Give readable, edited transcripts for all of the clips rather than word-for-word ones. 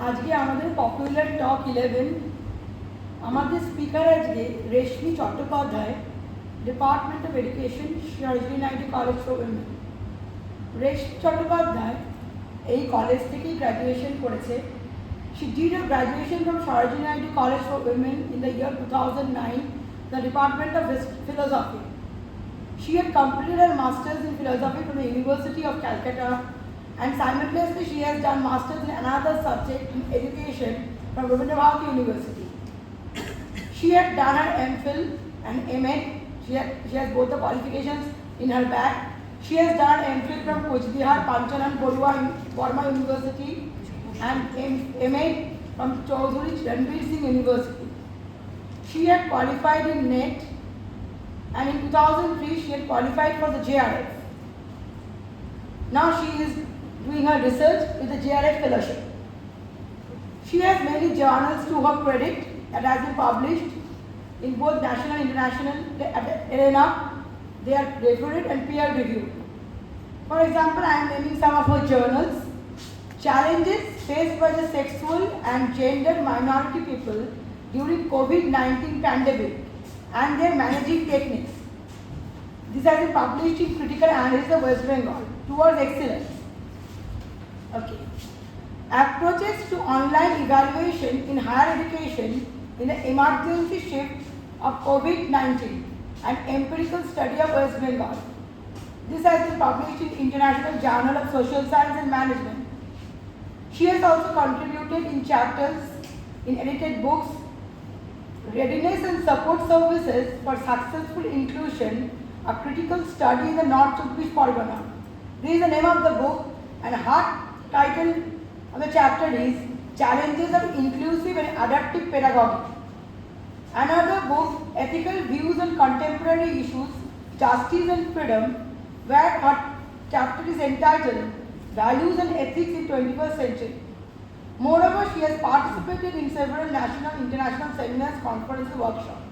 আজকে আমাদের পপুলার টক 11 আমাদের স্পিকার আজকে Reshmi Chattopadhyay, department of education, Sarojini Naidu college for women. Reshmi Chattopadhyay এই কলেজ থেকেই গ্র্যাজুয়েশন করেছে। She did her graduation from Sarojini Naidu College for Women in the year 2009, the Department of Philosophy. She had completed her Masters in Philosophy from the University of Calcutta, and simultaneously she has done Masters in another subject in Education from Rabindranath University. She had done her MPhil and MA. She has both the qualifications in her bag. She has done MPhil from Kuch Bihar Panchanan Borma University and MA from Chaudhuri Ranveer Singh University. She had qualified in NET, and in 2003 she had qualified for the JRF. Now she is doing her research with the JRF fellowship. She has many journals to her credit that has been published in both national and international arena. They are reviewed and peer reviewed. For example, I am naming some of her journals. Challenges faced by the sexual and gender minority people during COVID-19 pandemic and their managing techniques. This has been published in Critical Analysis of West Bengal towards excellence. Okay. Approaches to online evaluation in higher education in the emergency shift of COVID-19 and empirical study of West Bengal. This has been published in International Journal of Social Science and Management. She has also contributed in chapters in edited books, Readiness and Support Services for Successful Inclusion, a critical study in the North Chব্বিশ Pargana. This is the name of the book, and her title of the chapter is Challenges of Inclusive and Adaptive Pedagogy. Another book, Ethical Views on Contemporary Issues, Justice and Freedom, where her chapter is entitled Values and Ethics in 21st Century. Moreover, she has participated in several national and international seminars, conferences, workshops.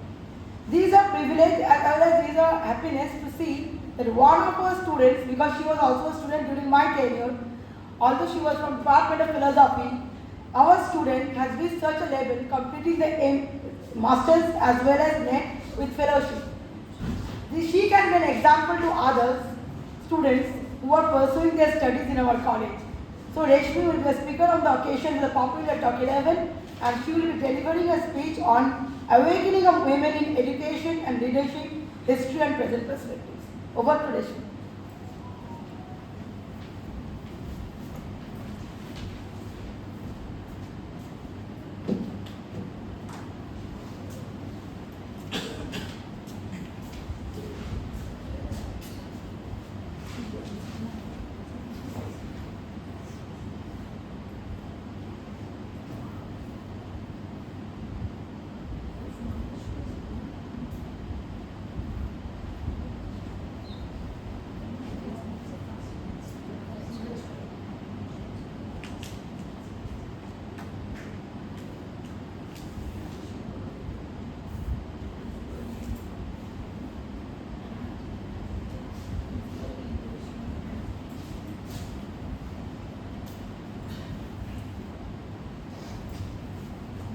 These are privilege as well as these are happiness to see that one of her students, because she was also a student during my tenure, although she was from Department of Philosophy, our student has reached such a level, completing the Masters as well as NET with fellowship. She can be an example to others, students who are pursuing their studies in our college. So Reshmi will be a speaker on the occasion of the popular Talk 11, and she will be delivering a speech on awakening of women in education and leadership, history and present perspectives. Over to Reshmi.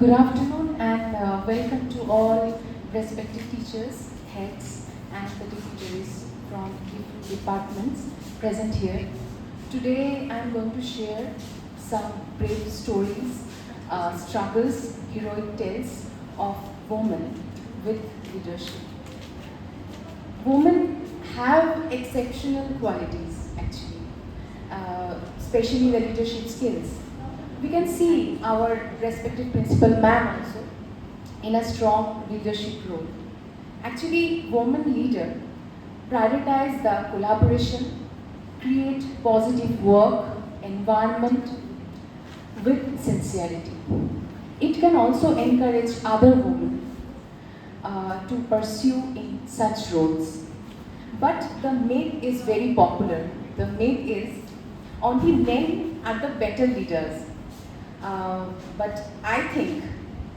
Good afternoon and welcome to all respected teachers, heads and the dignitaries from different departments present here. Today I am going to share some brave stories, struggles, heroic tales of women with leadership. Women have exceptional qualities actually, especially the leadership skills. We can see our respected principal ma'am also in a strong leadership role. Actually, women leader prioritize the collaboration, create positive work environment with sincerity. It can also encourage other women to pursue in such roles. But the myth is very popular. The myth is only men are the better leaders. But I think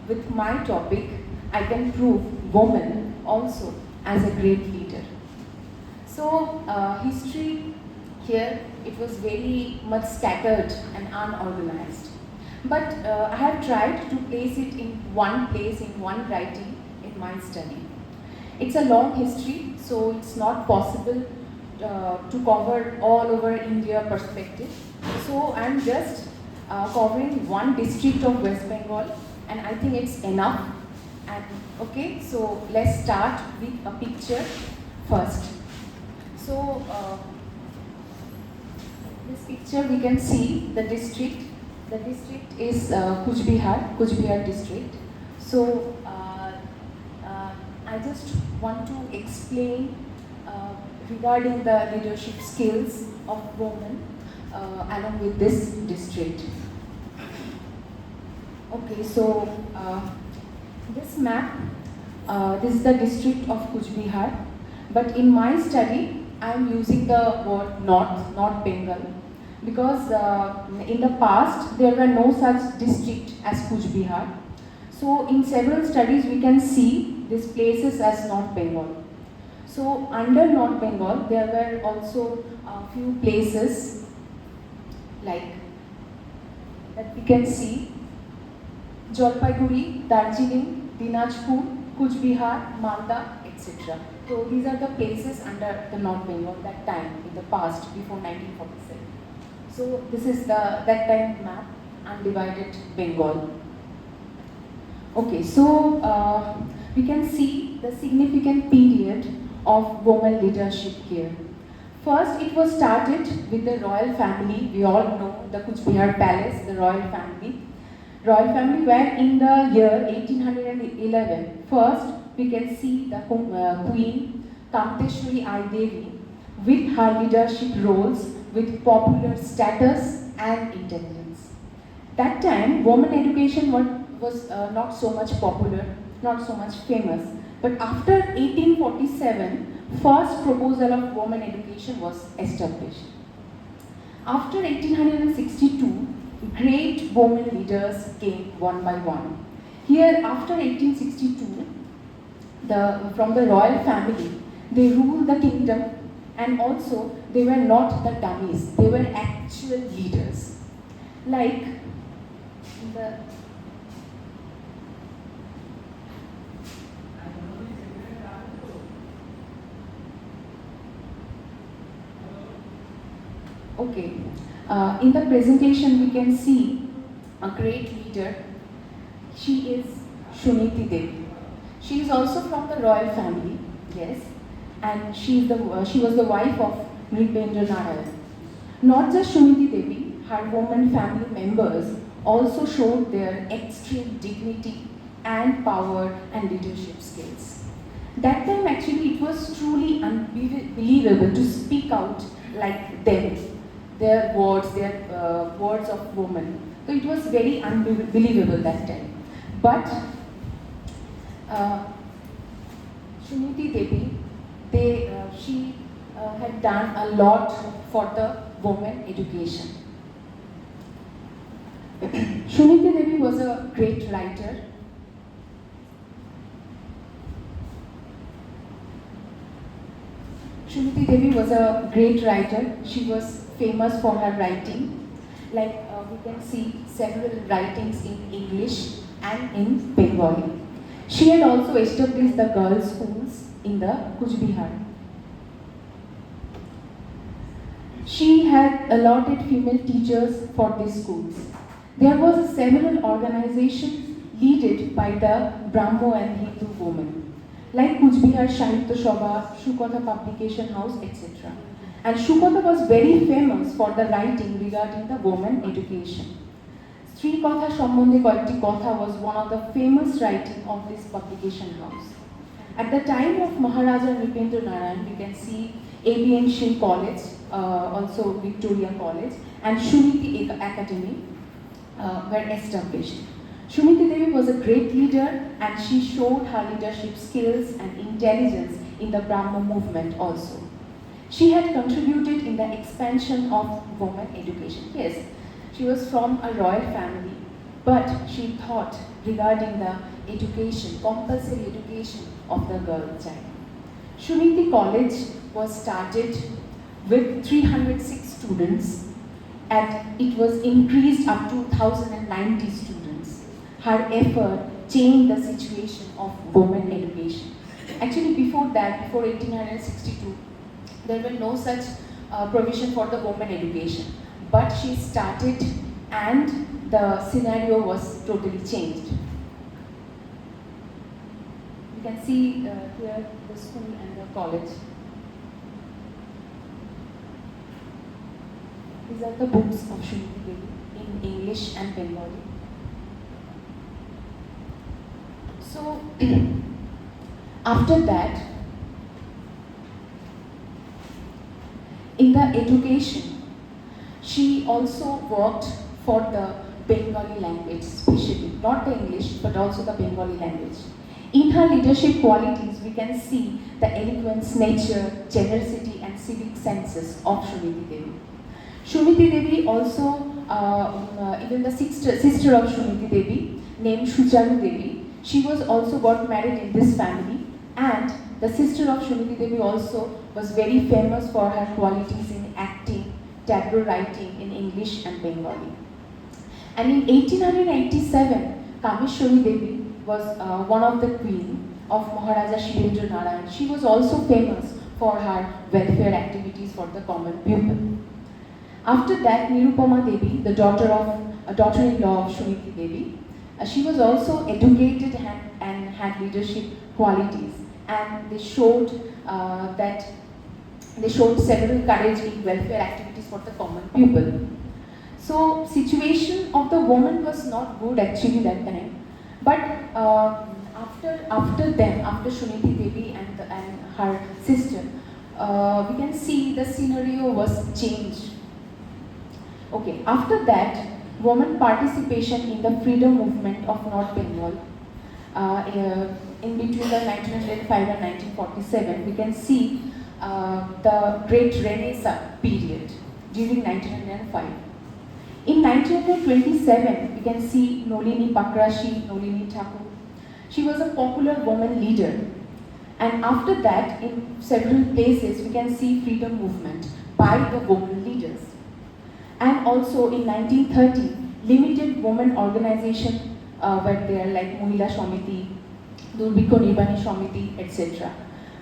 with my topic, I can prove women also as a great leader. So history here, it was very much scattered and unorganized. But I have tried to place it in one place, in one writing, in my study. It's a long history, so it's not possible to cover all over India perspective. So I'm just covering one district of West Bengal, and I think it's enough. And okay, so let's start with a picture first. So this picture we can see the district. The district is Kuch Bihar district. So I just want to explain regarding the leadership skills of women along with this district. Okay, so this map, this is the district of Kuch Bihar, but in my study I am using the word North Bengal, because in the past there were no such district as Kuch Bihar. So in several studies we can see these places as North Bengal. So under North Bengal there were also a few places like that we can see: Jalpaiguri, Darjeeling, Dinajpur, Kuch Bihar, Malda, etc. So these are the places under the North Bengal that time in the past, before 1947. So this is the that time map, undivided Bengal. Okay, so we can see the significant period of women leadership here. First, it was started with the royal family. We all know the Kuch Bihar palace, the royal family. Royal family, where in the year 1811, first we can see the Queen Kamteshwari Ai Devi with her leadership roles, with popular status and intelligence. That time, women education was not so much popular, not so much famous. But after 1847, first proposal of women education was established. After 1862, great women leaders came one by one. Here, after 1862, from the royal family, they ruled the kingdom, and also they were not the dummies, they were actual leaders. Like the Okay, in the presentation we can see a great leader. She is Suniti Devi. She is also from the royal family, yes, and she was the wife of Nripendra Narayan. Not just Suniti Devi, her women family members also showed their extreme dignity and power and leadership skills. That time actually it was truly unbelievable to speak out like them, their words of women. So it was very unbelievable that time. But Suniti Devi, she had done a lot for the women education. Suniti Devi was a great writer. Suniti Devi was a great writer. She was famous for her writing. Like we can see several writings in English and in Bengali. She had also established the girls' schools in the Kuch Bihar. She had allotted female teachers for these schools. There was several organizations led by the Brahmo and Hindu women, like Kuch Bihar Sahitya Sabha, Shukotha Publication House, etc. And Shukotha was very famous for the writing regarding the women education. Sri Kotha Sambandhe Koyekti Kotha was one of the famous writing of this publication house. At the time of Maharaja Nripendra Narayan, we can see ABN Shri College, also Victoria College, and Shuniti Academy were established. Shuniti Devi was a great leader, and she showed her leadership skills and intelligence in the Brahmo movement also. She had contributed in the expansion of women education. Yes, she was from a royal family, but she thought regarding the education, compulsory education of the girl child. Shuniti College was started with 306 students and it was increased up to 1,090 students. Her effort changed the situation of women education. Actually, before that, before 1862, there were no such provision for the women education. But she started, and the scenario was totally changed. You can see here the school and the college. These are the books of Srimati Devi in English and Bengali. So, after that, in the education, she also worked for the Bengali language, especially, not the English, but also the Bengali language. In her leadership qualities, we can see the eloquence, nature, generosity, and civic senses of Srimati Devi. Srimati Devi also, even the sister of Srimati Devi, named Sucharu Devi, she was also got married in this family, and the sister of Srimati Devi also was very famous for her qualities in acting, tableau writing in English and Bengali. And in 1887, Kameshwari Devi was one of the queen of Maharaja Shirendra Narayan. She was also famous for her welfare activities for the common people. After that, Nirupama Devi, the daughter-in-law of Srimati Devi, she was also educated and had leadership qualities, and they showed several courage in welfare activities for the common people. So, situation of the woman was not good actually that time, but after Srimati Devi and her sister, we can see the scenario was changed. Okay, after that, women participation in the freedom movement of North Bengal in between the 1905 and 1947, we can see the Great Renaissance period during 1905. In 1927, we can see Nolini Pakrashi, Nolini Thakur. She was a popular woman leader. And after that, in several places, we can see freedom movement by the women leaders. And also in 1930, limited women organization were there like Mohila Samiti, Durbikho Nirbani Samiti, etc.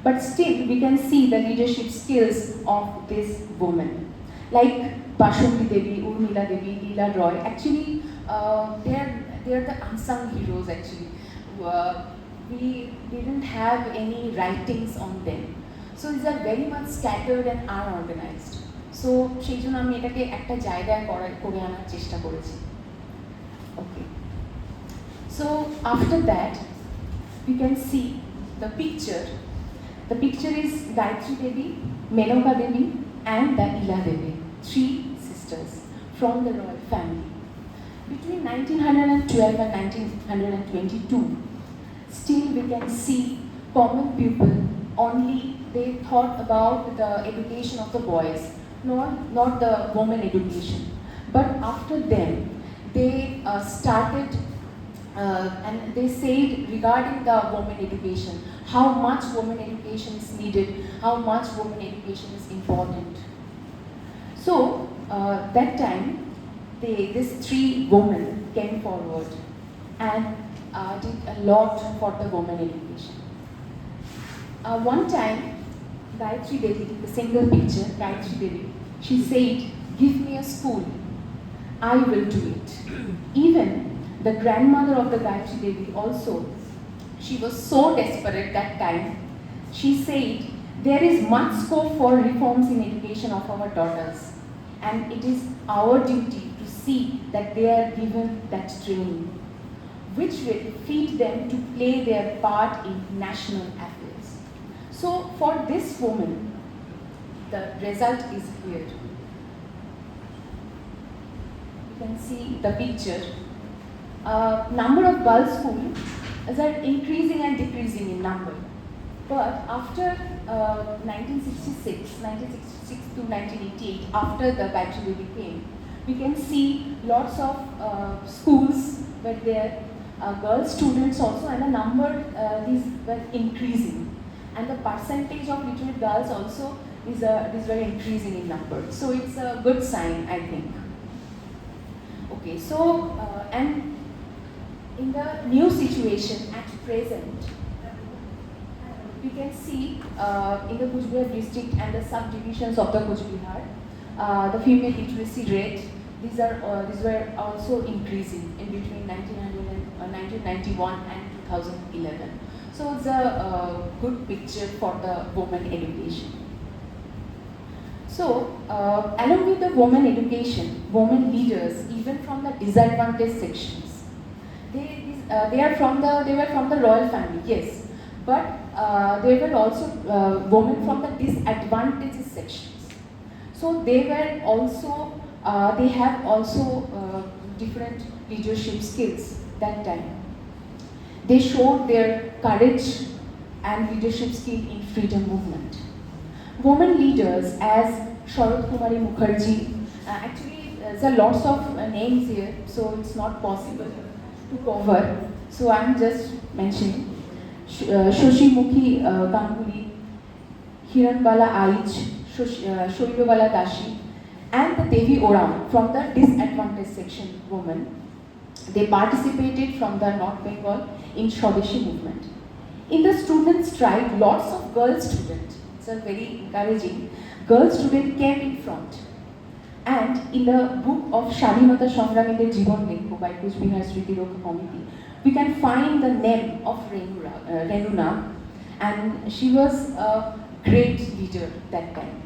But still, we can see the leadership skills of this woman. Like Bashanti Devi, Urmila Devi, Leela Roy, actually they are the unsung heroes actually. We didn't have any writings on them. So these are very much scattered and unorganized. So সেই জন্য আমি এটাকে একটা জায়গায় করে আনার চেষ্টা করেছি। Okay. So after that, we can see the picture. The picture is Gayatri Devi, Menoka Devi, and the Ila Devi, three sisters from the royal family. Between 1912 and 1922, still we can see common people only they thought about the education of the boys, not the women education. But after them, they started and they said regarding the women education, how much women education is needed, how much women education is important. So that time, these three women came forward and did a lot for the women education. One time, Gayatri Devi, the single picture, Gayatri Devi, she said, "Give me a school, I will do it." Even the grandmother of the Gayatri Devi also, she was so desperate that time. She said, "There is much scope for reforms in education of our daughters, and it is our duty to see that they are given that training, which will fit them to play their part in national affairs." So for this woman, the result is here. You can see the picture. Number of girls' schools are increasing and decreasing in number. But after 1966 to 1988, after the Gayatri Devi came, we can see lots of schools were there, girl students also, and the number these were increasing. And the percentage of literate girls also is very increasing in number. So it's a good sign, I think. Okay, so and in the new situation at present, we can see in the Kuch Bihar district and the subdivisions of the Kuch Bihar, the female literacy rate, these were also increasing in between 1991 and 2011. So it's a good picture for the women education. So, along with the women education, women leaders, even from the disadvantaged sections, they were from the royal family, yes, but they were also women from the disadvantaged sections. So they were also they have also different leadership skills that time. They showed their courage and leadership skill in freedom movement. Women leaders as Sharad Kumari Mukherjee, actually there's a lots of names here, so it's not possible to cover. So I'm just mentioning Shoshimukhi Ganguly, Hiranbala Aich, Shoilobala Dashi, and the Devi Oram from the disadvantaged section women. They participated from the North Bengal in Swadeshi movement. In the student strike, lots of girl students, it's a very encouraging, girl student came in front. And in the book of Shadhinata Sangramীদের জীবন লেখ by Kuch Bihar Smriti Rakha Committee, we can find the name of Renuna, and she was a great leader that time.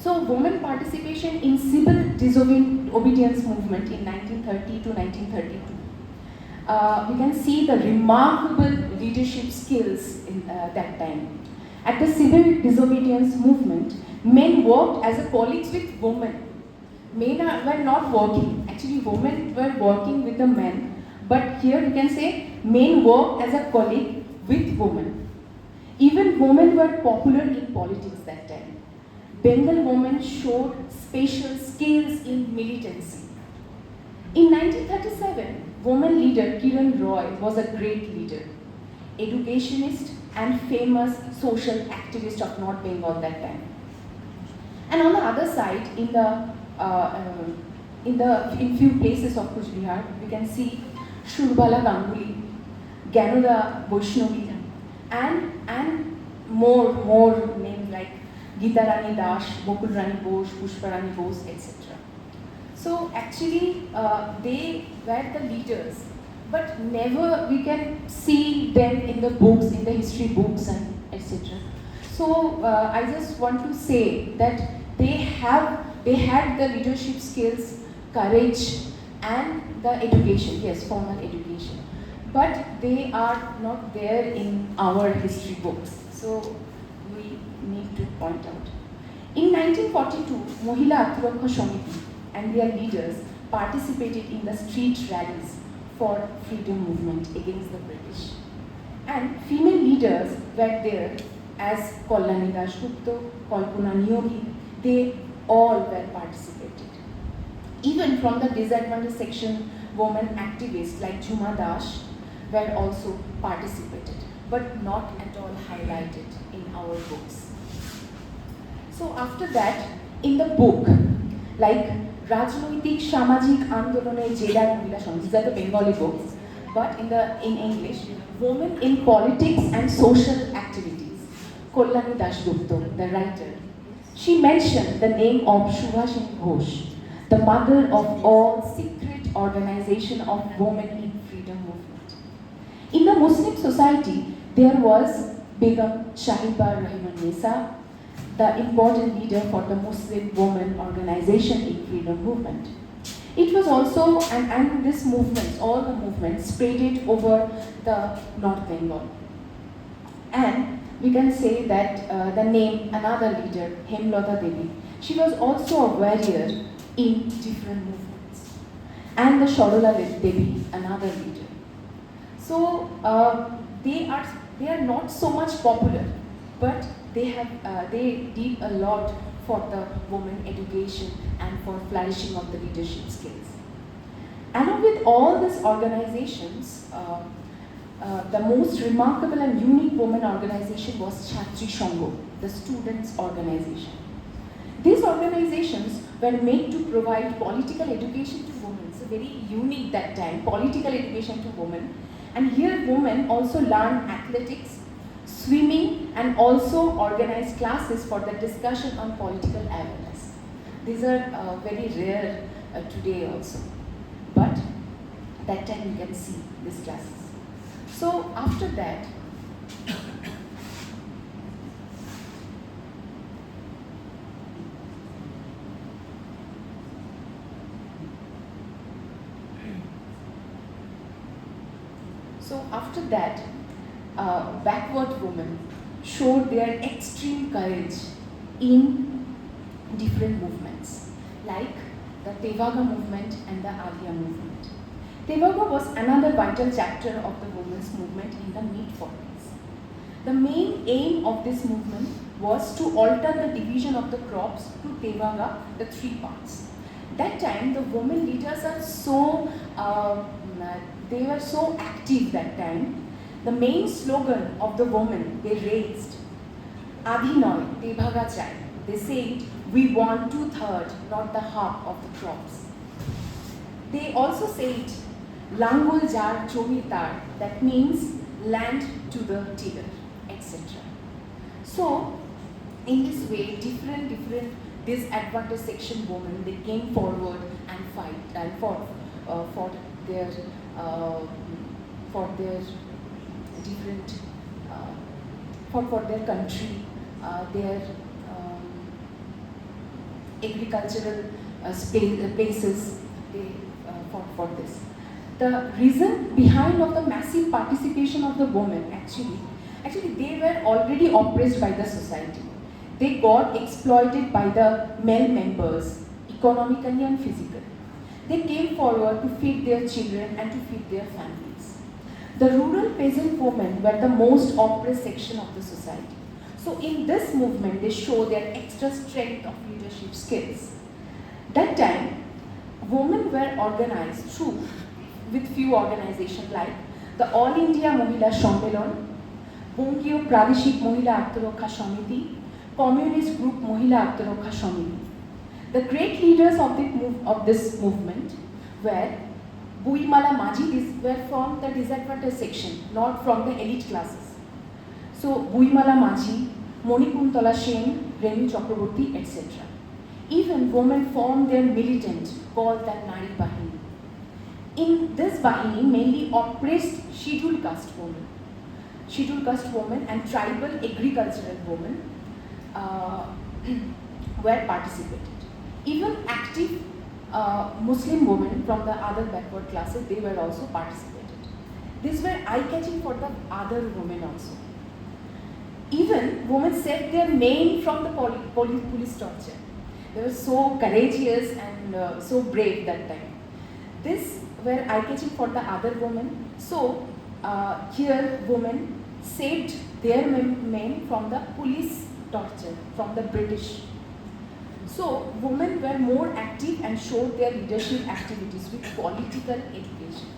So women participation in civil disobedience movement in 1930 to 1932. We can see the remarkable leadership skills in that time. At the civil disobedience movement, men worked as a colleagues with women. Men were not working. Actually, women were working with the men. But here we can say men worked as a colleague with women. Even women were popular in politics that time. Bengal women showed special skills in militancy. In 1937, woman leader Kiran Roy was a great leader, educationist and famous social activist of North Bengal that time. And on the other side, in few places of Kuch Bihar, we can see Shurbala Ganguly, Ganoda Vaishnavi, and more names like Geeta Rani Das, Bokul Rani Bose, Pushpa Rani Bose, etc. So actually, they were the leaders, but never we can see them in the books, in the history books, and etc. So I just want to say that they had the leadership skills, courage, and the education, yes, formal education. But they are not there in our history books. So we need to point out. In 1942, Mohila Atmarakha Samiti and their leaders participated in the street rallies for freedom movement against the British. And female leaders were there as Kalyani Dasgupta, Kalpana Niyogi, they all were participated. Even from the disadvantaged section, women activists like Juma Dash were also participated, but not at all highlighted in our books. So after that, in the book, like Rajnaitik Samajik Andoloner Jeda Mohila Sangh, these are the Bengali books, but in English, Women in Politics and Social Activities, Kalyani Dasgupta, the writer, she mentioned the name of Subhashini Ghosh, the mother of all secret organization of women in freedom movement. In the Muslim society, there was Begum Shahiba Rahman Nisa, the important leader for the Muslim women organization in freedom movement. It was also, and this movement, all the movements spread over the North Bengal. And we can say that the name, another leader, Hemlata Devi, she was also a warrior in different movements. And the Sharola Devi, another leader. So they are not so much popular, but they did a lot for the women education and for flourishing of the leadership skills. Along with all these organizations, the most remarkable and unique women organization was Chhatri Sangho, the students' organization. These organizations were made to provide political education to women. So very unique that time, political education to women. And here women also learned athletics, swimming, and also organized classes for the discussion on political awareness. These are very rare today also. But that time you can see these classes. So after that, backward women showed their extreme courage in different movements, like the Tevaga movement and the Alia movement. Tevaga was another vital chapter of the women's movement in the mid-40s. The main aim of this movement was to alter the division of the crops to Tevaga, the three parts. That time, the women leaders are they were so active that time. The main slogan of the women they raised, Adhi noy, Tebhaga chai. They said, we want 2/3, not the half of the crops. They also said, Langul jar jomi tar, that means land to the tiller, etc. So, in this way, different disadvantaged section women, they came forward and fought for their different for their country, their agricultural places. They fought for this. The reason behind of the massive participation of the women actually they were already oppressed by the society. They got exploited by the male members, economically and physically. They came forward to feed their children and to feed their families. The rural peasant women were the most oppressed section of the society. So in this movement, they show their extra strength of leadership skills. That time, women were organized through with few organizations like the All India Mahila Sammelon, Bongio Pradeshik Mahila Atmarokha Samiti, Communist Group Mahila Atmarokha Samiti. The great leaders of this movement were Buimala Maji. These were from the disadvantaged section, not from the elite classes. So Buimala Maji, Monikuntala Sen, Reshmi Chattopadhyay, etc. Even women formed their militant called the Nari Bahini. In this Bahini, mainly oppressed scheduled caste women and tribal agricultural women were participated. Even active Muslim women from the other backward classes, they were also participated. These were eye-catching for the other women also. Even women saved their men from the police torture. They were so courageous and so brave that time. These were eye-catching for the other women. So here women saved their men from the police torture, from the British. So women were more active and showed their leadership activities with political education.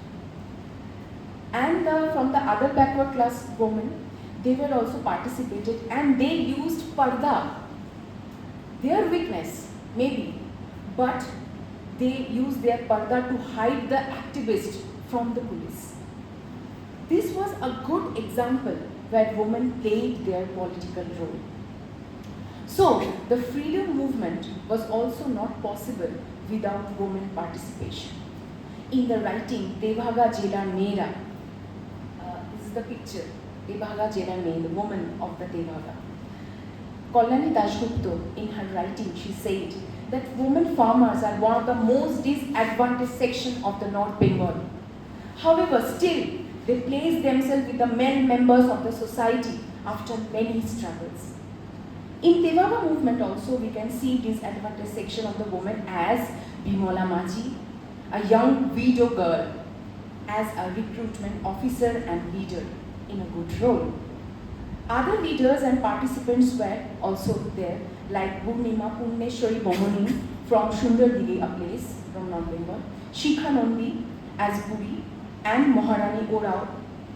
And from the other backward class women, they were also participated and they used parda. Their weakness, maybe, but they used their parda to hide the activists from the police. This was a good example where women played their political role. So, the freedom movement was also not possible without women participation. In the writing, Tebhaga Jela Mera, this is the picture, Tebhaga Jela Mera, the woman of the Tebhaga. Kalyani Dasgupta, in her writing, she said that women farmers are one of the most disadvantaged section of the North Bengal. However, still, they place themselves with the male members of the society after many struggles. In Tevaga movement also, we can see disadvantaged section of the woman as Bimola Maji, a young widow girl, as a recruitment officer and leader in a good role. Other leaders and participants were also there, like Burnima Punneshwari Bomoni from Sundardili, a place from North Bengal, Shikha Nandi as Buri, and Maharani Orao.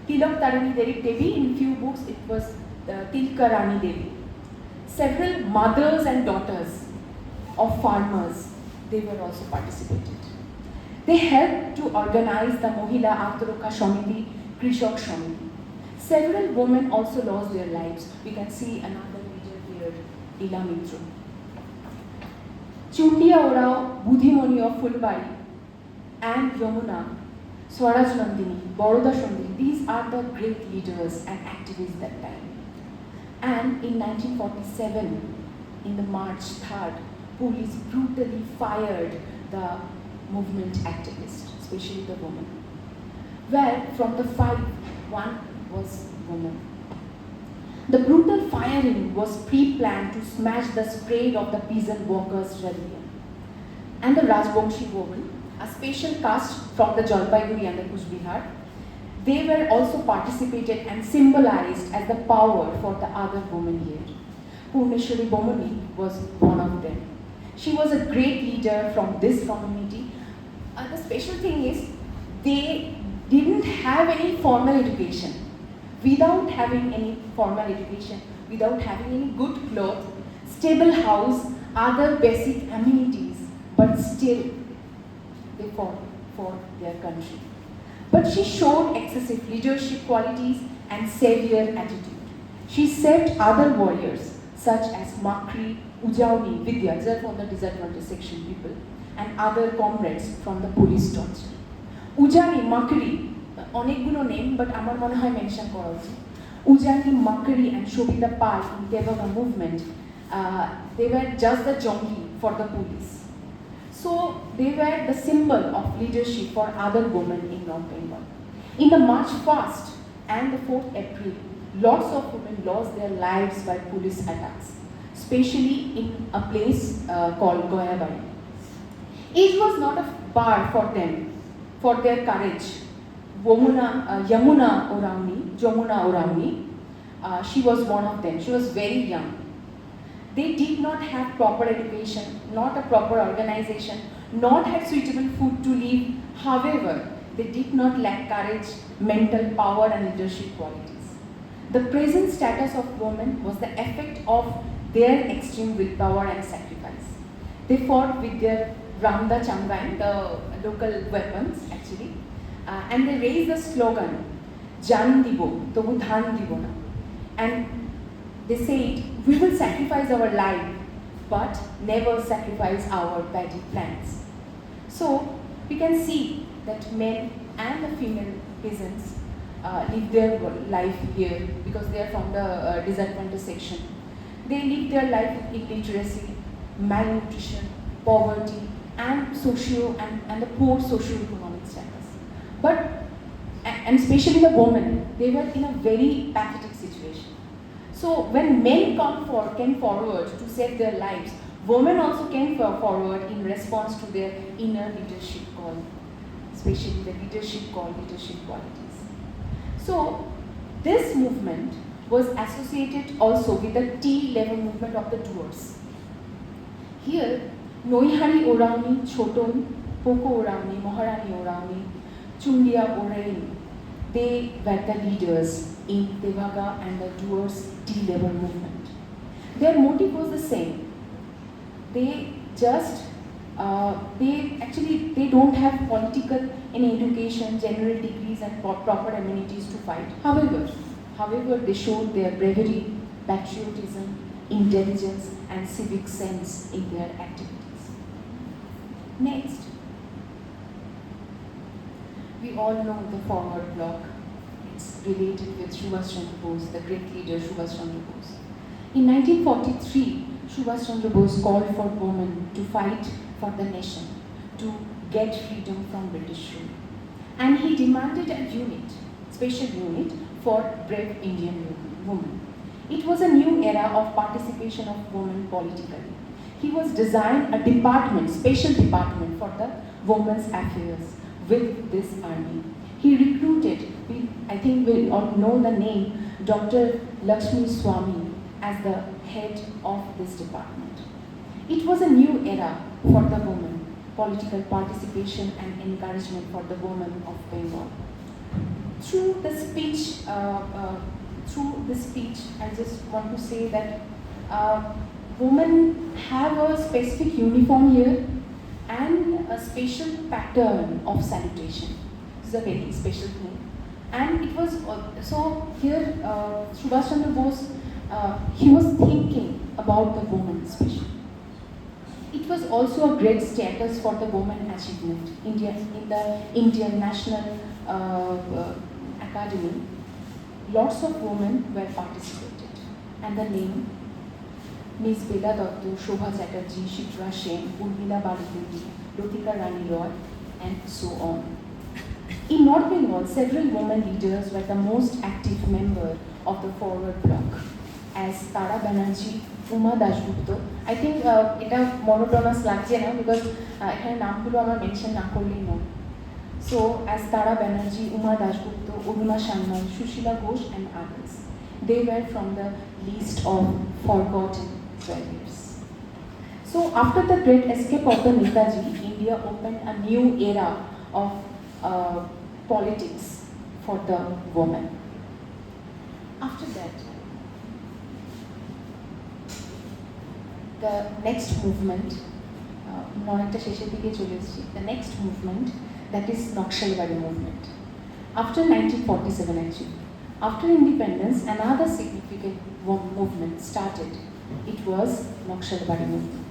Tilak Tarini Devi, in few books it was Tilkarani Devi. Several mothers and daughters of farmers they were also participated. They helped to organize the Mohila Atmarokha Samiti, Krishak Samiti. Several women also lost their lives. We can see another leader here, Ila Mitra. Chundia Orao, Budhimoni of Fulbari, and Yamuna, Swaraj Nandini, Baroda Sundari, these are the great leaders and activists that time. And in 1947, in the March 3rd, police brutally fired the movement activists, especially the women. Where from the 5, 1 was woman. The brutal firing was pre-planned to smash the spread of the peasant workers' rebellion. And the Rajbongshi women, a special caste from the Jalpaiguri and the Kuch Bihar, they were also participated and symbolized as the power for the other women here. Purneshwari Bomani was one of them. She was a great leader from this community. The special thing is, they didn't have any formal education. Without having any formal education, without having any good clothes, stable house, other basic amenities, but still they fought for their country. But she showed excessive leadership qualities and savior attitude. She saved other warriors such as Makri, Ujauni, Vidya, these are from the disadvantaged section people, and other comrades from the police torture. Ujani, Makri, অনেকগুলো name but আমার মনে হয় mention করা উচিত Ujani Makri and Shobhita Pal in দেবগা movement they were just the junkie for the police, so they were the symbol of leadership for other women in North Bengal. In the March fast and the 4th April, lots of women lost their lives by police attacks, especially in a place called Goyabari. It was not a bar for them, for their courage. Yamuna Orauni, she was one of them. She was very young. They did not have proper education, not a proper organization, not had suitable food to live. However, they did not lack courage, mental power and leadership qualities. The present status of women was the effect of their extreme willpower and sacrifice. They fought with their Ramda Changain, the local weapons actually, and they raised the slogan, Jan Dibo, Tobu Dhan Dibo na. And they said, we will sacrifice our life, but never sacrifice our petty plans. So we can see that men and the female peasants live their life here because they are from the disadvantaged section. They live their life in illiteracy, malnutrition, poverty, and the poor socio-economic status. But, and especially the women, they were in a very pathetic situation. So when men came forward to save their lives, women also came forward in response to their inner leadership call, especially the leadership qualities. So this movement was associated also with the T-level movement of the doers. Here, Noihari Orauni, Choton, Poko Orauni, Maharani Orauni, Chundia Orain, they were the leaders in Devaga and the doers T-level movement. Their motive was the same. They just, they don't have political and education, general degrees and proper amenities to fight. However, they showed their bravery, patriotism, intelligence and civic sense in their activities. Next, we all know the forward block. It's related with Subhash Chandra Bose, the great leader Subhash Chandra Bose. In 1943, Subhash Chandra Bose called for women to fight for the nation, to get freedom from British rule. And he demanded a unit, special unit for brave Indian women. It was a new era of participation of women politically. He was designed a department, special department for the women's affairs with this army. He recruited, I think we all know the name, Dr. Lakshmi Swami as the head of this department. It was a new era for the women, political participation and encouragement for the women of Bengal. Through the speech, I just want to say that women have a specific uniform here. a special pattern of salutation. This is a very special thing. And it was, so here Subhash Chandra Bose, he was thinking about the woman especially. It was also a great status for the woman achievement. In the Indian National Academy, lots of women were participated. And the name, Miss Bela Dotto, Shobha Chatterjee, Shikra Sen, Urmila Balidevi, Latika Rani Roy, and so on. In North Bengal, several women leaders were the most active member of the forward bloc, as Tara Banerjee, Uma Dasgupta. I think এটা monotonous লাগছে না because এখানে নামগুলো আমার mention না করলেই নয়. So as Tara Banerjee, Uma Dasgupta, Urmila Sharma, Shushila Ghosh and others, they were from the list of forgotten warriors. So after the great escape of the Netaji, India opened a new era of politics for the woman. After that, the next movement, the next movement, that is Naxalbari movement. After 1947 actually, after independence, another significant movement started. It was Naxalbari movement.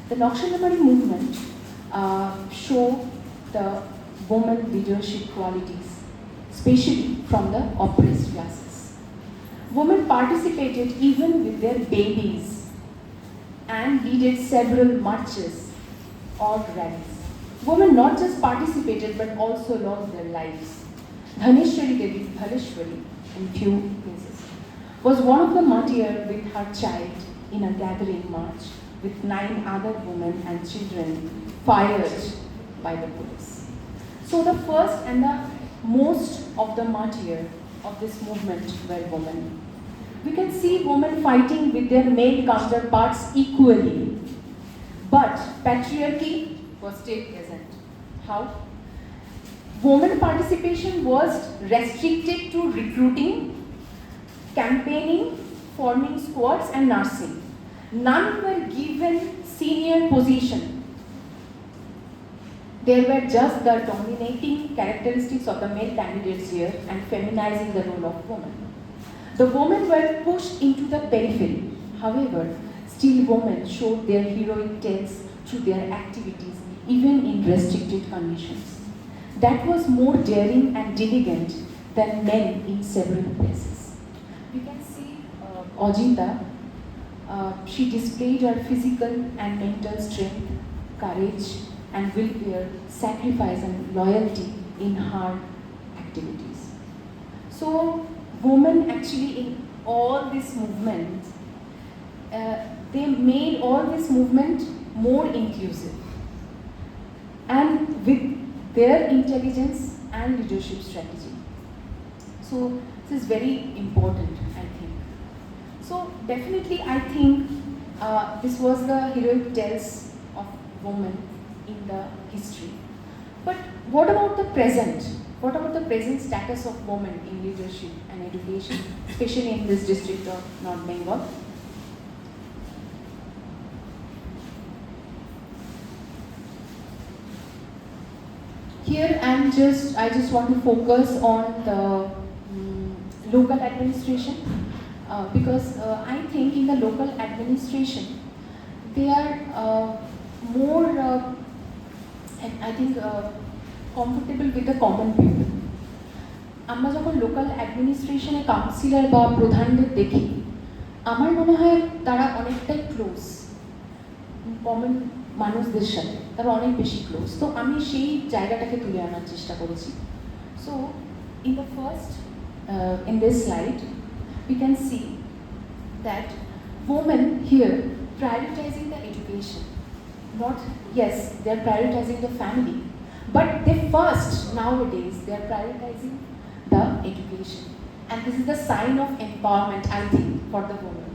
The Naxalbari movement showed the woman leadership qualities, especially from the oppressed classes. Women participated even with their babies and leaded several marches or rallies. Women not just participated but also lost their lives. Dhaneshwari Devi Dhaleshwari, in few cases, was one of the martyrs with her child in a gathering march with 9 other women and children fired by the police. So the first and the most of the martyrs of this movement were women. We can see women fighting with their male counterparts equally, but patriarchy was still present. How? Women participation was restricted to recruiting, campaigning, forming squads and nursing. None were given senior position. There were just the dominating characteristics of the male candidates here and feminizing the role of women. The women were pushed into the periphery. However, still women showed their heroic tales through their activities, even in restricted conditions. That was more daring and diligent than men in several places. We can see Ajita, she displayed her physical and mental strength, courage, and willpower, sacrifice and loyalty in her activities. So, women actually in all this movement, they made all this movement more inclusive, and with their intelligence and leadership strategy. So, this is very important, I think. So, definitely, I think this was the heroic tales of women in the history. But what about the present? What about the present status of women in leadership and education, especially in this district of North Bengal? Here I just want to focus on the local administration because I think in the local administration they are more I think comfortable with the common people. আমরা যখন local অ্যাডমিনিস্ট্রেশনে councillor বা প্রধানদের দেখি আমার মনে হয় তারা অনেকটাই ক্লোজ কমন মানুষদের সাথে, তারা অনেক বেশি ক্লোজ। তো আমি সেই জায়গাটাকে তুলে আনার চেষ্টা করেছি। So in the first in this slide we can see that women here prioritizing the education. Not, yes, they are prioritizing the family, but they first nowadays they are prioritizing the education, and this is the sign of empowerment, I think, for the woman.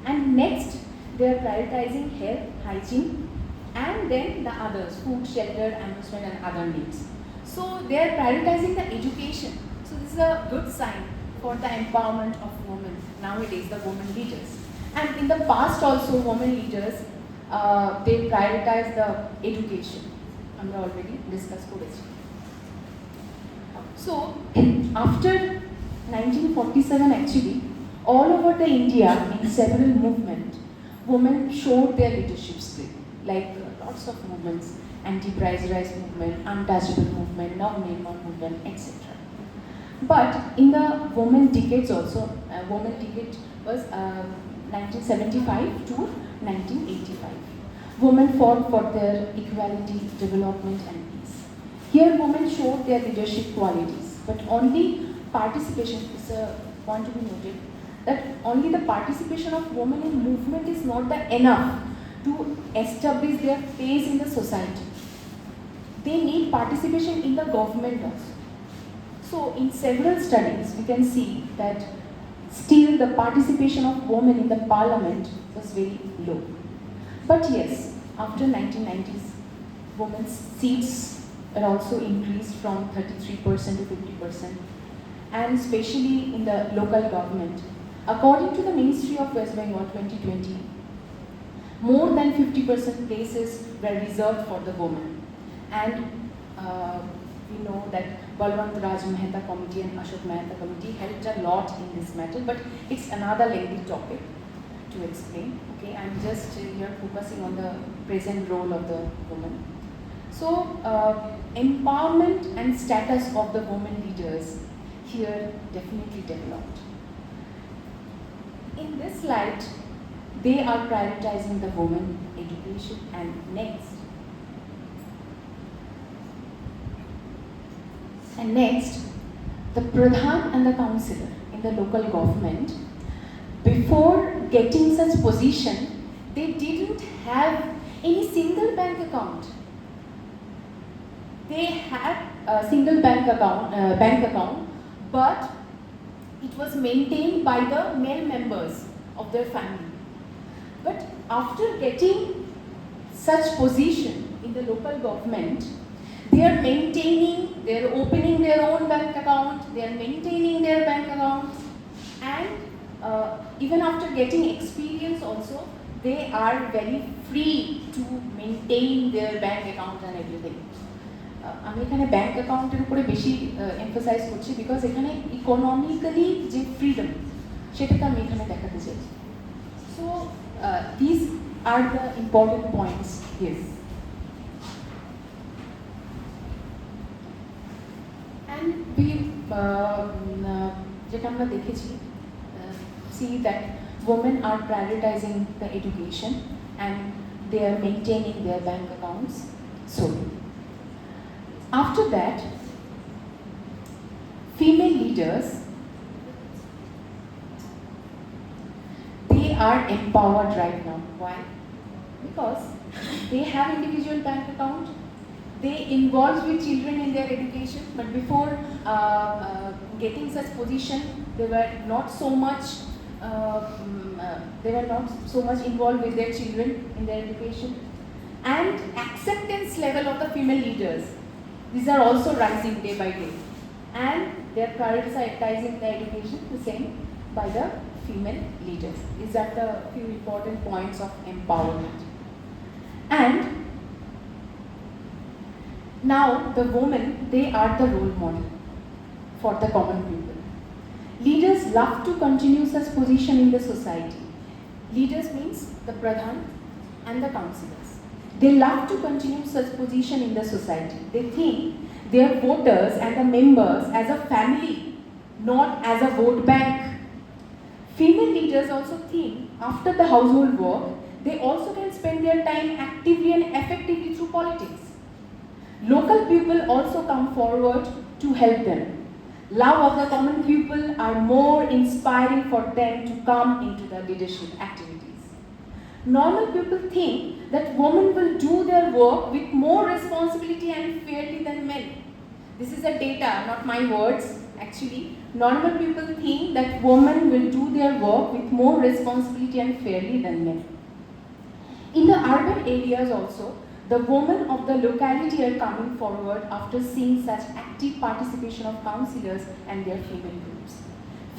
And next they are prioritizing health, hygiene, and then the others, food, shelter, amusement and other needs. So they are prioritizing the education. So this is a good sign for the empowerment of women nowadays, the women leaders. And in the past also women leaders they prioritize the education আমরা already discuss করেছি। So after 1947 actually, all over the India in several movements, women showed their leadership skill, like lots of movements, anti-price rise movement, untouchable movement, Navnirman movement, etc. But in the women decades also, women decade was 1975 to 1985. Women fought for their equality, development and peace. Here women showed their leadership qualities, but only participation is a point to be noted, that only the participation of women in movement is not enough to establish their place in the society. They need participation in the government also. So in several studies we can see that still the participation of women in the parliament was very low. But yes, after 1990s, women's seats are also increased from 33% to 50%, and especially in the local government. According to the Ministry of West Bengal 2020, more than 50% places were reserved for the women. And we know that Balwant Raj Mehta Committee and Ashok Mehta Committee helped a lot in this matter, but it's another lengthy topic to explain. Okay, I'm just here focusing on the present role of the woman. So, empowerment and status of the women leaders here definitely developed. In this light, they are prioritizing the women education. And next, the Pradhan and the councillor in the local government, before getting such position, they didn't have any single bank account. They had a single bank account, but it was maintained by the male members of their family. But after getting such position in the local government, they are opening their own bank account, they are maintaining their bank accounts, and even after getting experience also, they are very free to maintain their bank account and everything. আমি এখানে bank অ্যাকাউন্টের উপরে বেশি emphasise করছি because এখানে economically যে freedom সেটাকে আমি এখানে দেখাতে চাইছি। So this are the important points here. And we যেটা আমরা দেখেছি, see that women are prioritizing the education and they are maintaining their bank accounts solely. After that, female leaders, they are empowered right now. Why? Because they have individual bank account, they involve with children in their education, but before getting such position, they were not so much involved with their children in their education. And acceptance level of the female leaders, these are also rising day by day, and they are prioritizing the education the same by the female leaders. These are the few important points of empowerment. And now the women, they are the role model for the common people. Leaders love to continue such position in the society. Leaders means the Pradhan and the councillors. They love to continue such position in the society. They think their voters and the members as a family, not as a vote bank. Female leaders also think after the household work, they also can spend their time actively and effectively through politics. Local people also come forward to help them. Love of the common people are more inspiring for them to come into the leadership activities. Normal people think that women will do their work with more responsibility and fairly than men. This is a data, not my words. Actually, normal people think that women will do their work with more responsibility and fairly than men. In the urban areas also, the women of the locality are coming forward after seeing such active participation of councillors and their female groups.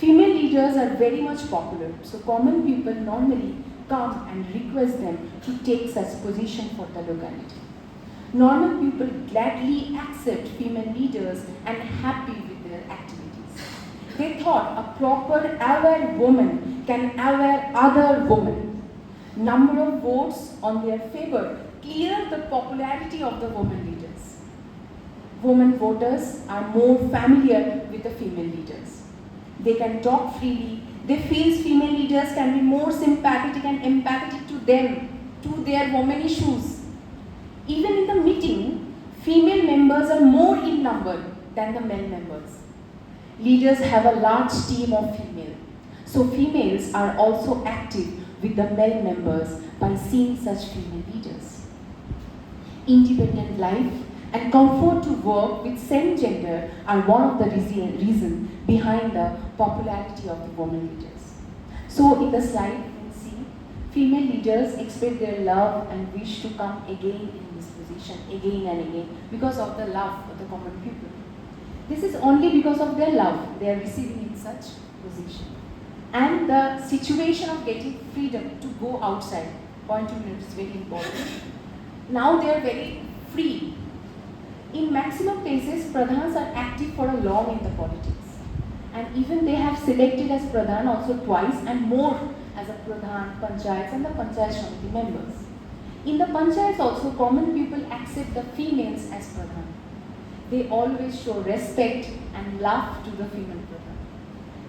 Female leaders are very much popular, so common people normally come and request them to take such position for the locality. Normal people gladly accept female leaders and happy with their activities. They thought a proper aware woman can aware other women. Number of votes on their favor clear the popularity of the women leaders. Women voters are more familiar with the female leaders. They can talk freely. They feel female leaders can be more sympathetic and empathetic to them, to their women issues. Even in the meeting, female members are more in number than the male members. Leaders have a large team of female. So females are also active with the male members by seeing such female leaders. Independent life and comfort to work with same gender are one of the reasons behind the popularity of the women leaders. So in the slide you can see female leaders express their love and wish to come again in this position again and again because of the love of the common people. This is only because of their love they are receiving in such position. And the situation of getting freedom to go outside, point to minute is very important. Now they are very free. In maximum cases, pradhans are active for a long in the politics. And even they have selected as pradhan also twice and more as a pradhan, panchayats and the panchayat shamiti members. In the panchayats also, common people accept the females as pradhan. They always show respect and love to the female pradhan.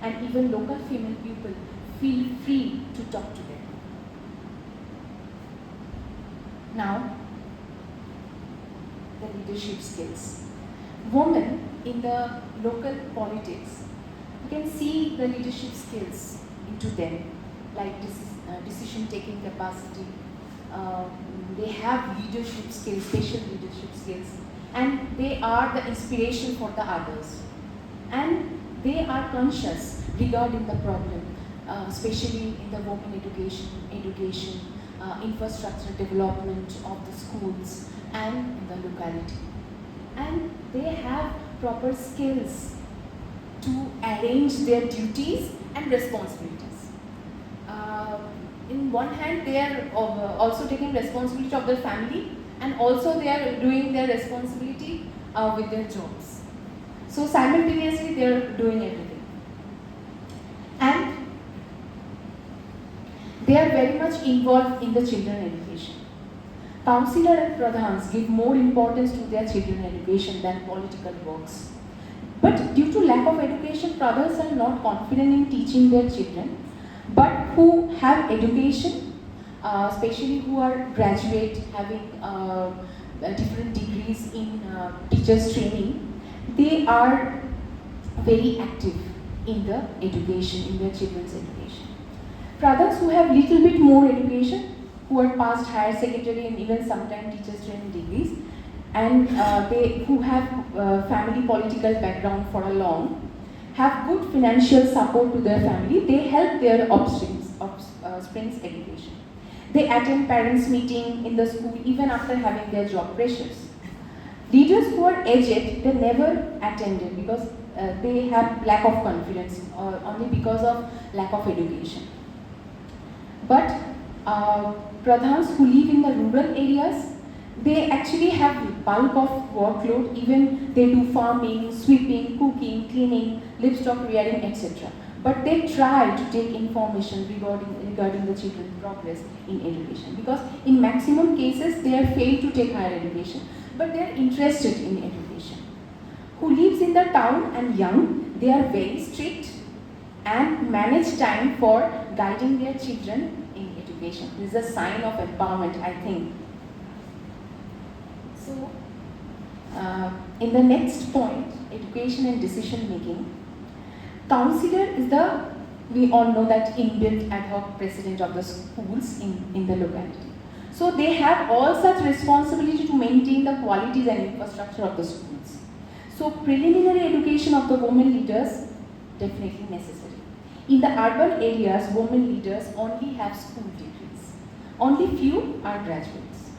And even local female people feel free to talk to them. Now, the leadership skills. Women in the local politics, you can see the leadership skills into them, like decision-taking capacity. They have leadership skills, special leadership skills, and they are the inspiration for the others. And they are conscious regarding the problem, especially in the women education, infrastructure development of the schools and in the locality. And they have proper skills to arrange their duties and responsibilities. In one hand, they are also taking responsibility of their family, and also they are doing their responsibility with their jobs. So simultaneously they are doing everything. And they are very much involved in the children education. Councillor and pradhans give more importance to their children education than political works. But due to lack of education, pradhans are not confident in teaching their children. But who have education, especially who are graduate, having different degrees in teachers training, they are very active in the education, in their children's education. Pradhans who have little bit more education, who are past higher secondary and even sometimes teachers training degrees, and they who have family political background for a long, have good financial support to their family, they help their offsprings education. They attend parents' meeting in the school even after having their job pressures. Leaders who are aged, they never attended because they have lack of confidence or only because of lack of education. But pradhans who live in the rural areas, they actually have bulk of workload, even they do farming, sweeping, cooking, cleaning, livestock rearing, etc. But they try to take information regarding the children's progress in education, because in maximum cases they are failed to take higher education, but they are interested in education. Who lives in the town and young, they are very strict and manage time for guiding their children in education. This is a sign of empowerment, I think. So, in the next point, education and decision making, councillor is the, we all know that inbuilt ad hoc president of the schools in the locality. So they have all such responsibility to maintain the qualities and infrastructure of the schools. So preliminary education of the women leaders, definitely necessary. In the urban areas, women leaders only have school degrees. Only few are graduates.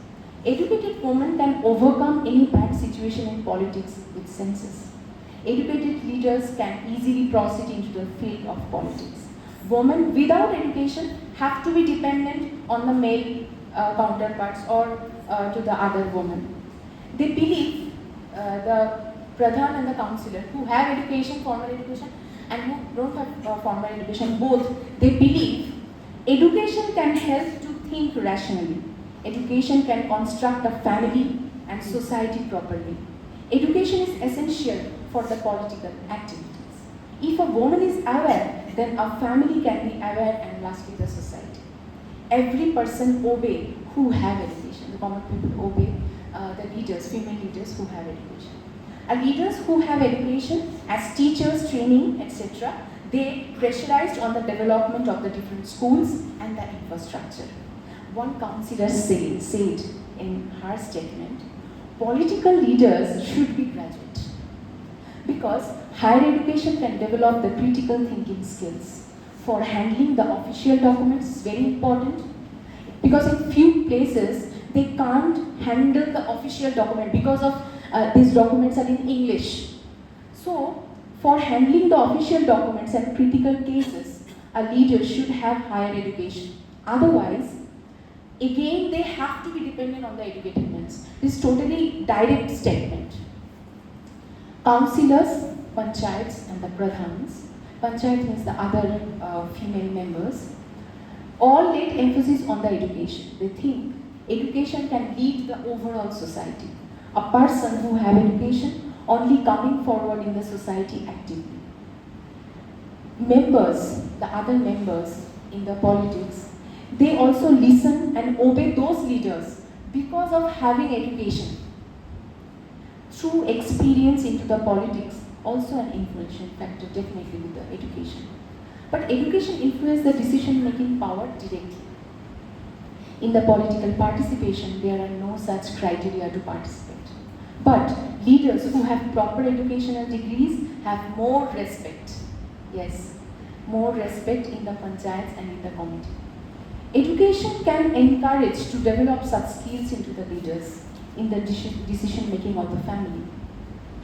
Educated women can overcome any bad situation in politics with senses. Educated leaders can easily proceed into the field of politics. Women without education have to be dependent on the male counterparts or to the other women. They believe, the Pradhan and the councillor who have education, formal education, and who don't have formal education, both, they believe education can help to think rationally. Education can construct a family and society properly. Education is essential for the political activities. If a woman is aware, then a family can be aware, and lastly the society. Every person obey who have education. The common people obey the leaders, female leaders who have education. Leaders who have education as teachers, training, etc., they pressurized on the development of the different schools and the infrastructure. One councillor said in her statement, political leaders should be graduate because higher education can develop the critical thinking skills. For handling the official documents is very important because in few places they can't handle the official document because of these documents are in English. So, for handling the official documents and critical cases, a leader should have higher education. Otherwise, again they have to be dependent on the educated men. This is totally direct statement. Councillors, panchayats and the pradhans, panchayat means the other female members, all laid emphasis on the education. They think education can lead the overall society. A person who have education only coming forward in the society actively. Members, the other members in the politics, they also listen and obey those leaders because of having education. Through experience into the politics, also an influential factor definitely with the education. But education influences the decision-making power directly. In the political participation, there are no such criteria to participate. But leaders who have proper educational degrees have more respect. Yes, more respect in the panchayats and in the committee. Education can encourage to develop such skills into the leaders in the decision making of the family.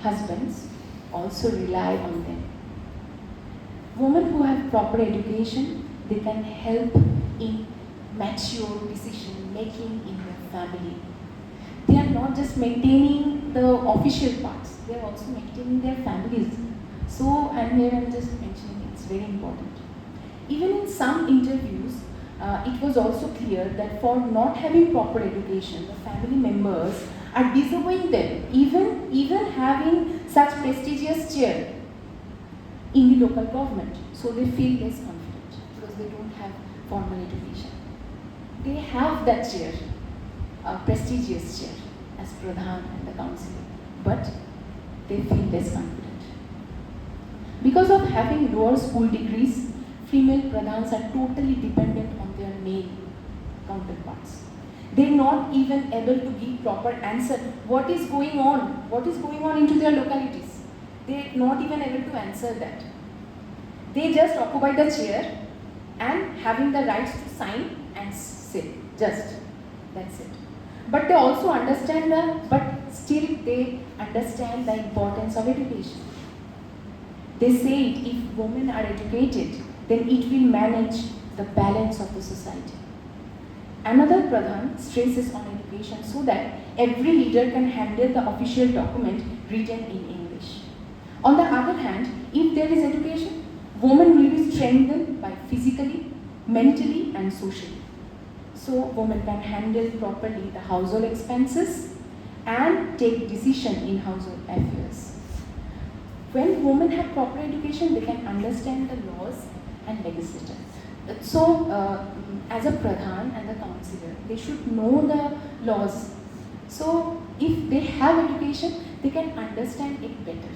Husbands also rely on them. Women who have proper education, they can help in mature decision making in the family. They are not just maintaining the official parts, they are also maintaining their families. So, and here I'm just mentioning it's very important. Even in some interviews, it was also clear that for not having proper education, the family members are disobeying them, even having such prestigious chair in the local government. So they feel less confident because they don't have formal education. They have that chair, a prestigious chair as Pradhan and the councillor, but they feel less confident. Because of having lower school degrees, female Pradhans are totally dependent on their male counterparts. They are not even able to give proper answer. What is going on into their localities? They are not even able to answer that. They just occupy the chair and having the rights to sign and sit. Just that's it. But they also understand still they understand the importance of education. They say if women are educated, then it will manage the balance of the society. Another Pradhan stresses on education so that every leader can handle the official document written in English. On the other hand, if there is education, women will be strengthened by physically, mentally and socially. So women can handle properly the household expenses and take decision in household affairs. When women have proper education, they can understand the laws and legislation. So, as a Pradhan and the councillor, they should know the laws. So, if they have education, they can understand it better.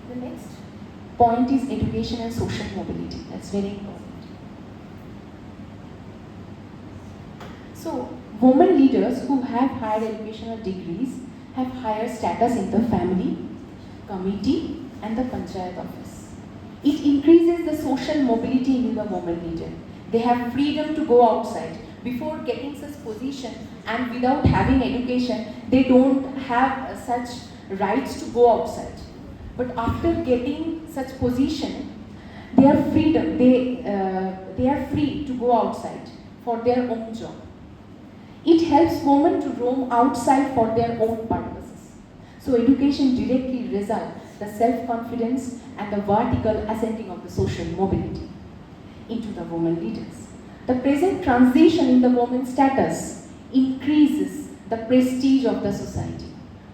The next point is education and social mobility. That's very important. So, women leaders who have higher educational degrees have higher status in the family, committee and the panchayat office. It increases the social mobility in the woman leader. They have freedom to go outside. Before getting such position and without having education, they don't have such rights to go outside. But after getting such position, they are freedom. They are free to go outside for their own job. It helps women to roam outside for their own purposes. So education directly results the self-confidence and the vertical ascending of the social mobility into the women leaders. The present transition in the woman's status increases the prestige of the society.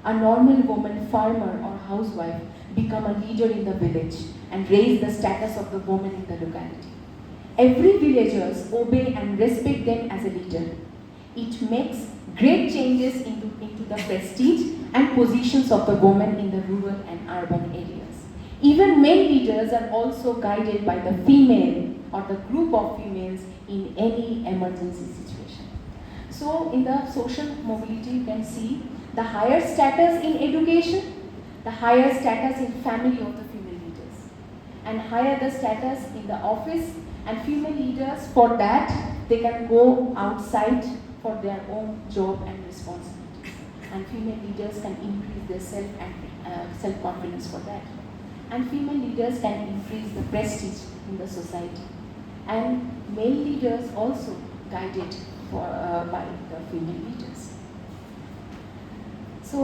A normal woman, farmer or housewife, become a leader in the village and raise the status of the woman in the locality. Every villagers obey and respect them as a leader. It makes great changes into the prestige and positions of the woman in the rural and urban areas. Even male leaders are also guided by the female or the group of females in any emergency situation. So in the social mobility, you can see the higher status in education, the higher status in family of the female leaders, and higher the status in the office, and female leaders, for that they can go outside for their own job and responsibilities, and female leaders can increase their self-confidence for that, and female leaders can increase the prestige in the society, and male leaders also guided by the female leaders. So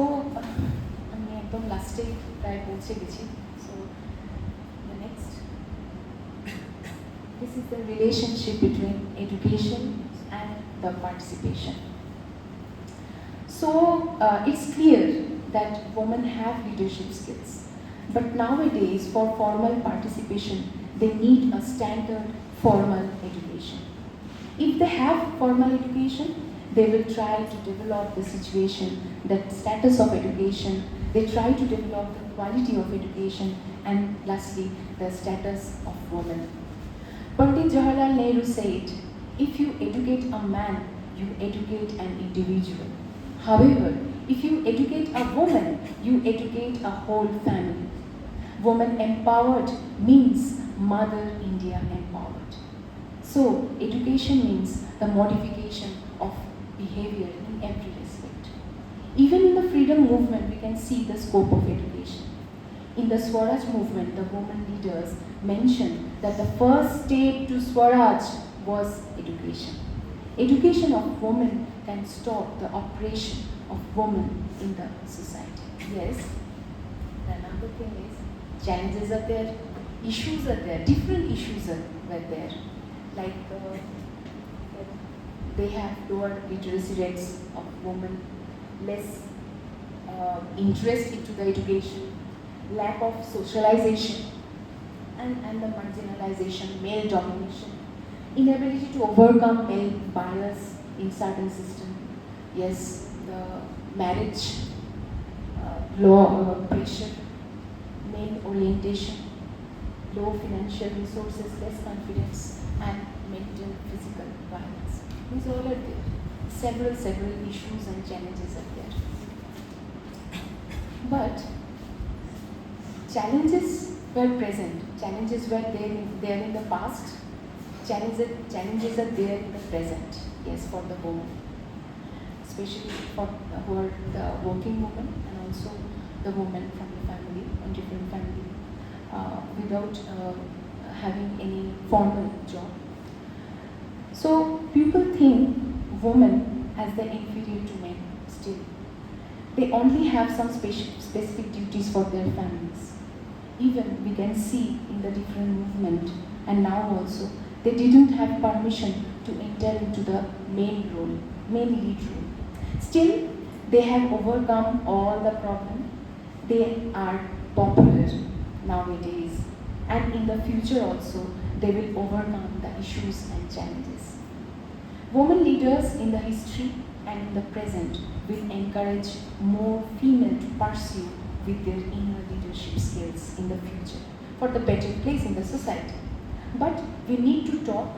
আমি একদম লাস্টে প্রায় পৌঁছে গেছি. So the next, this is the relationship between education and the participation. So it's clear that women have leadership skills, but nowadays for formal participation they need a standard formal education. If they have formal education, they will try to develop the situation, the status of education, they try to develop the quality of education, and lastly, the status of women. Pandit Jawaharlal Nehru said, if you educate a man, you educate an individual. However, if you educate a woman, you educate a whole family. Woman empowered means Mother India empowered. So, education means the modification of behavior in every respect. Even in the freedom movement, we can see the scope of education. In the Swaraj movement, the women leaders mentioned that the first step to Swaraj was education. Education of women can stop the oppression of women in the society. Yes, another thing is challenges are there, issues are there, different issues were there. Like they have lower literacy rates of women, less interest into the education, lack of socialization, and the marginalization, male domination, inability to overcome male bias in certain system. Yes, the marriage law pressure, male orientation, low financial resources, less confidence, and mental physical violence. These all are there. Several issues and challenges are there. But challenges were present. Challenges were there in the past. Challenges are there in the present. Yes, for the woman, especially for who are the working woman and also the woman from the family, a different family, without having any formal job. So people think women as the inferior to men still. They only have some specific duties for their families. Even we can see in the different movement, and now also, they didn't have permission to enter into the main lead role. Still, they have overcome all the problems. They are popular nowadays, and in the future also, they will overcome the issues and challenges. Women leaders in the history and in the present will encourage more female to pursue with their inner leadership skills in the future for the better place in the society. But we need to talk,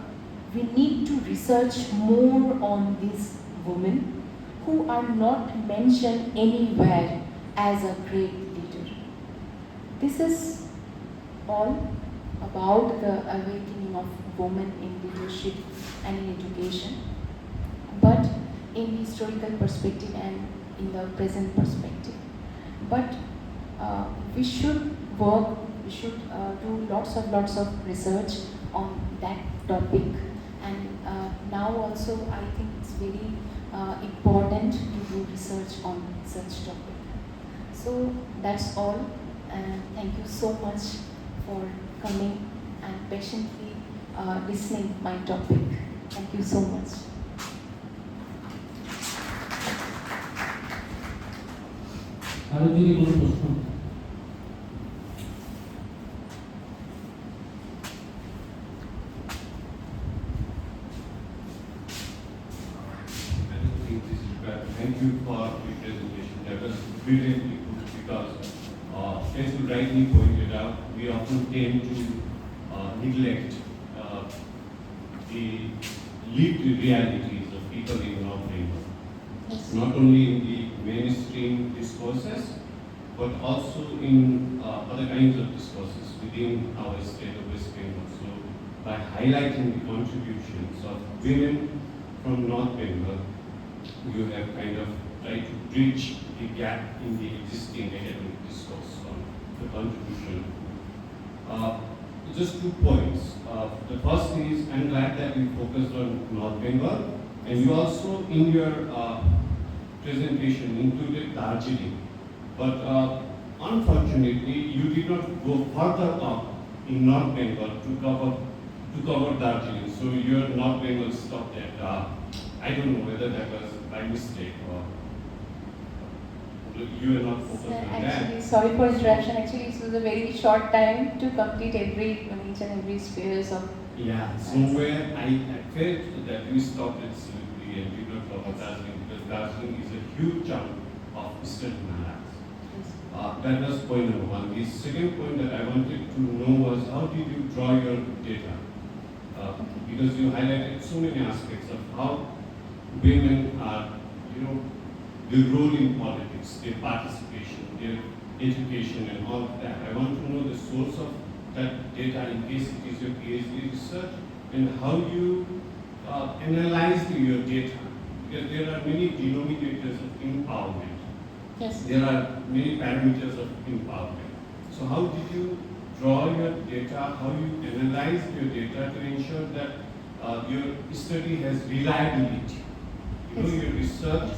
we need to research more on these women who are not mentioned anywhere as a great leader. This is all about the awakening of women in leadership and in education, but in historical perspective and in the present perspective. But we should work, we should do lots of research on that topic, and now also I think it's very important to do research on such topic. So that's all, and thank you so much for coming and patiently listening my topic. Thank you so much. Sarojini কোনো প্রশ্ন? I don't think this is bad. Thank you for the presentation. That was brilliantly put because, as you rightly pointed out, we often tend to neglect the lived realities of people in North Bengal. Yes. Not only in the mainstream discourses, but also in other kinds of discourses within our state of West Bengal. So, by highlighting the contributions of women from North Bengal, you have kind of tried to bridge the gap in the existing academic discourse on the contribution. Just 2 points. The first is, I'm glad that you focused on North Bengal, and you also, in your presentation, included Darjeeling. But unfortunately, you did not go further up in North Bengal to cover Darjeeling. So your North Bengal stopped at, I don't know whether that was by mistake or you were not focused on that. Actually, sorry for interruption. Actually, it was a very short time to complete each and every spheres of. Yeah, somewhere I felt that we stopped at Siliguri and did not cover Darjeeling because Darjeeling is a huge chunk of Eastern Himalayas. That was point number 1. The second point that I wanted to know was how did you draw your data? Because you highlighted so many aspects of how women are, their role in politics, their participation, their education and all of that. I want to know the source of that data in case it is your PhD research and how you analyzed your data. Because there are many denominators of empowerment. Yes. There are many parameters of empowerment. So how did you draw your data, how you analyzed your data to ensure that your study has reliability? Yes. Your research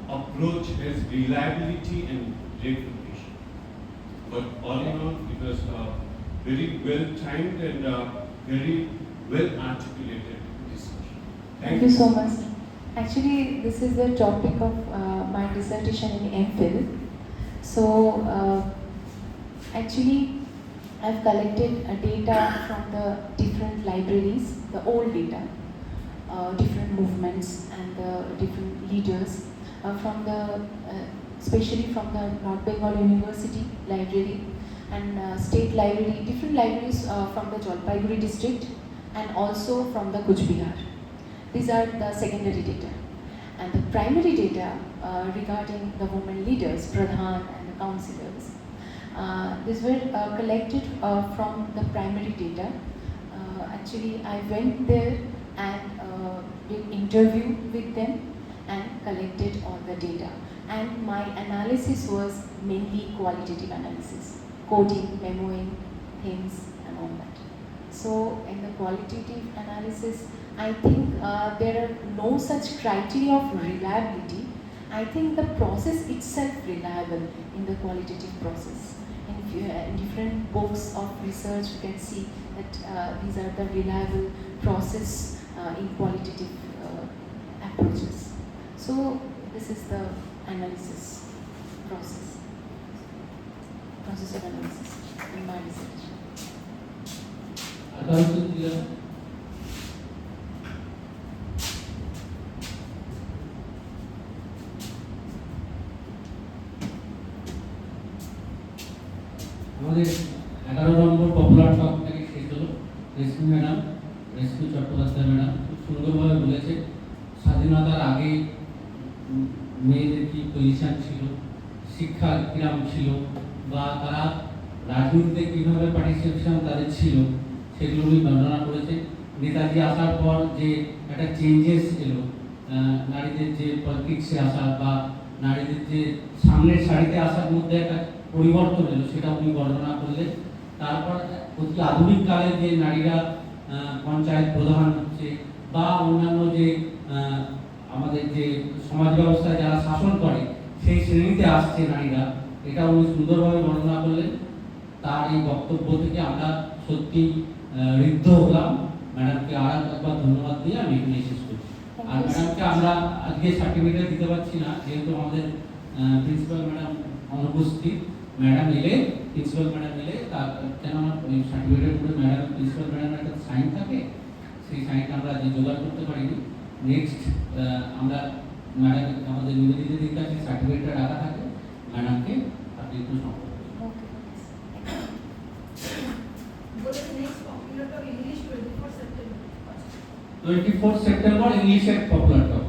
approach has reliability and reputation. But all in all, it was very well timed and very well articulated discussion. Thank you so much. Actually, this is the topic of my dissertation in MPhil. So, actually, I've collected data from the different libraries, the old data, different movements and the different leaders, especially from the North Bengal University Library and State Library, different libraries from the Jalpaiguri district and also from the Kuch Bihar. These are the secondary data. And the primary data regarding the women leaders, Pradhan and the councillors, these were collected from the primary data. Actually, I went there and did interview with them and collected all the data. And my analysis was mainly qualitative analysis, coding, memoing, things and all that. So in the qualitative analysis, I think there are no such criteria of reliability. I think the process itself reliable in the qualitative process. In different books of research, you can see that these are the reliable process in qualitative approaches. So this is the analysis process of analysis in my research. আমাদের 11 নম্বর popular টক থেকে শেষ হলো। রেশমি madam, রেশমি Chattopadhyay madam খুব সুন্দরভাবে বলেছে স্বাধীনতার আগে মেয়েদের কি পজিশন ছিল, শিক্ষা কিরম ছিল, বা তারা রাজনীতিতে কীভাবে পার্টিসিপেশন তাদের ছিল, সেগুলো উনি বর্ণনা করেছে। নেতাজি আসার পর যে একটা চেঞ্জেস এলো, নারীদের যে পলিটিক্সে আসা বা নারীদের যে সামনের সারিতে আসার মধ্যে একটা পরিবর্তন এলো, সেটা উনি বর্ণনা করলেন। তারপর অতি আধুনিক কালে যে নারীরা পঞ্চায়েত প্রধান হচ্ছে বা অন্যান্য যে আমাদের যে সমাজ ব্যবস্থায় যারা শাসন করে সেই শ্রেণীতে আসছে নারীরা, এটা উনি সুন্দরভাবে বর্ণনা করলেন। তার এই বক্তব্য থেকে আমরা সত্যি ঋদ্ধ হলাম। ম্যাডামকে আর একবার ধন্যবাদ দিয়ে আমি এখানে শেষ করছি। আর ম্যাডামকে আমরা আজকে সার্টিফিকেট দিতে পারছি না, যেহেতু আমাদের প্রিন্সিপাল ম্যাডাম অনুপস্থিত। ম্যাডাম এলে, প্রিন্সিপাল ম্যাডাম এলে তার কেন ওই সার্টিফিকেটের উপরে ম্যাডাম প্রিন্সিপাল ম্যাডামের একটা সাইন থাকে, সেই সাইনটা আমরা যে জোগাড় করতে পারিনি। নেক্সট আমরা ম্যাডাম আমাদের নিবেদিতাদের কাছে সার্টিফিকেটটা রাখা থাকে, ম্যাডামকে আপনি একটু সম্পর্ক English 24 সেপ্টেম্বর ইংলিশের পপুলার টক।